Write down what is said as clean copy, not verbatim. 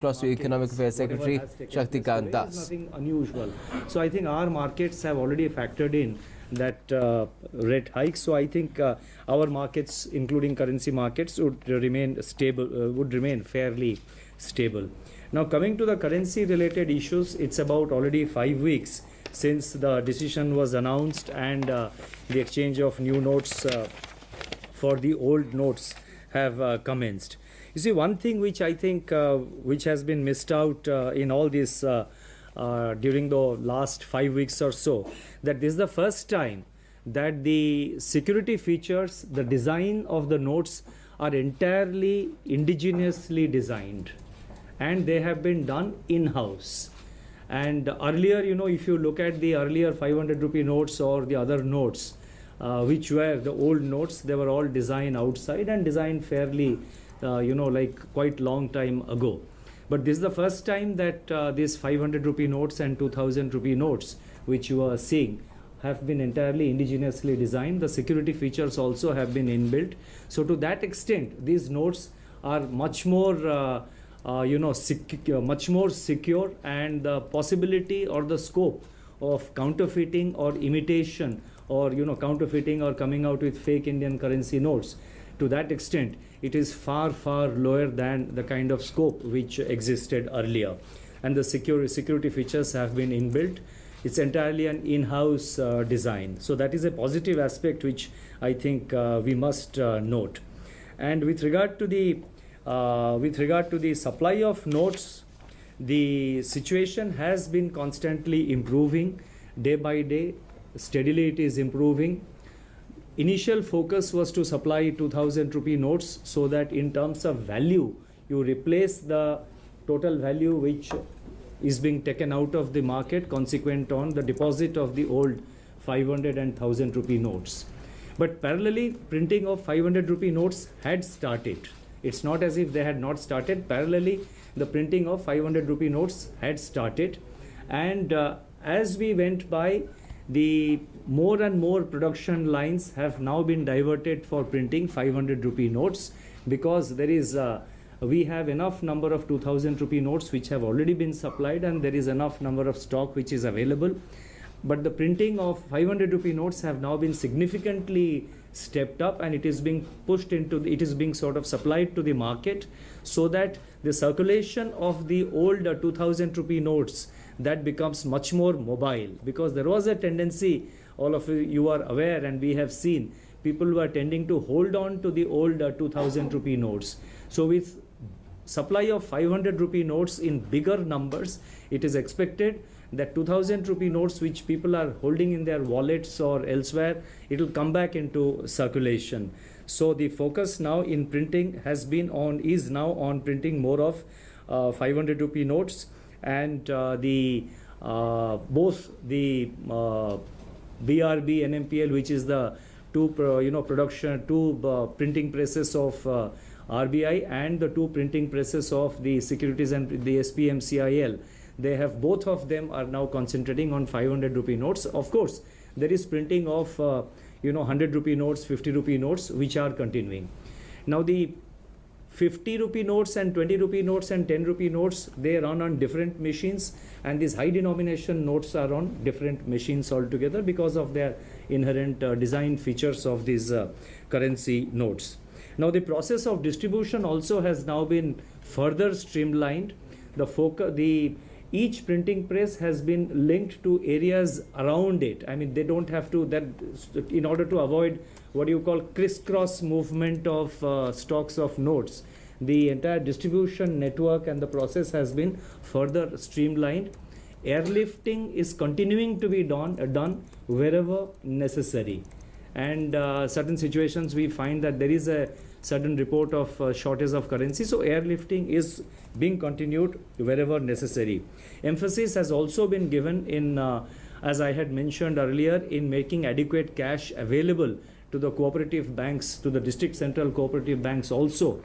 across to Economic Affairs Secretary Shaktikanta. It's nothing unusual. So I think our markets have already factored in that rate hike. So I think our markets, including currency markets, would remain stable, would remain fairly stable. Now coming to the currency related issues, it's about already 5 weeks since the decision was announced and the exchange of new notes for the old notes have commenced. You see, one thing which I think which has been missed out in all this during the last 5 weeks or so, that this is the first time that the security features, the design of the notes are entirely indigenously designed, and they have been done in-house. And earlier, you know, if you look at the earlier 500 rupee notes or the other notes, which were the old notes, they were all designed outside and designed fairly, you know, like quite long time ago. But this is the first time that these 500 rupee notes and 2000 rupee notes, which you are seeing, have been entirely indigenously designed. The security features also have been inbuilt. So to that extent, these notes are much more much more secure, and the possibility or the scope of counterfeiting or imitation or counterfeiting or coming out with fake Indian currency notes, to that extent it is far lower than the kind of scope which existed earlier. And the security features have been inbuilt. It's entirely an in-house design. So that is a positive aspect which I think we must note. And with regard to the supply of notes, the situation has been constantly improving day by day. Steadily it is improving. Initial focus was to supply 2000 rupee notes, so that in terms of value you replace the total value which is being taken out of the market consequent on the deposit of the old 500 and 1000 rupee notes. But parallelly, printing of 500 rupee notes had started. It's not as if they had not started. Parallelly, the printing of 500 rupee notes had started, and as we went by, the more and more production lines have now been diverted for printing 500 rupee notes, because there is we have enough number of 2000 rupee notes which have already been supplied, and there is enough number of stock which is available. But the printing of 500 rupee notes have now been significantly stepped up, and it is being pushed into it is being sort of supplied to the market, so that the circulation of the old 2000 rupee notes, that becomes much more mobile. Because there was a tendency, all of you are aware, and we have seen people who are tending to hold on to the old 2000 rupee notes. So with supply of 500 rupee notes in bigger numbers, it is expected that 2000 rupee notes which people are holding in their wallets or elsewhere, it will come back into circulation. So the focus now in printing is now on printing more of 500 rupee notes, and both the BRB NMPL, which is the two printing presses of RBI, and the two printing presses of the Securities and the SPMCIL, they have, both of them are now concentrating on 500 rupee notes. Of course, there is printing of 100 rupee notes, 50 rupee notes, which are continuing. Now the 50 rupee notes and 20 rupee notes and 10 rupee notes, they run on different machines, and these high denomination notes are on different machines altogether because of their inherent design features of these currency notes. Now the process of distribution also has now been further streamlined. Each printing press has been linked to areas around it. I mean, they don't have to, that in order to avoid what you call crisscross movement of stocks of notes. The entire distribution network and the process has been further streamlined. Airlifting is continuing to be done wherever necessary. And certain situations we find that there is a certain report of shortage of currency, so airlifting is being continued wherever necessary. Emphasis has also been given in, as I had mentioned earlier, in making adequate cash available to the cooperative banks, to the district central cooperative banks also,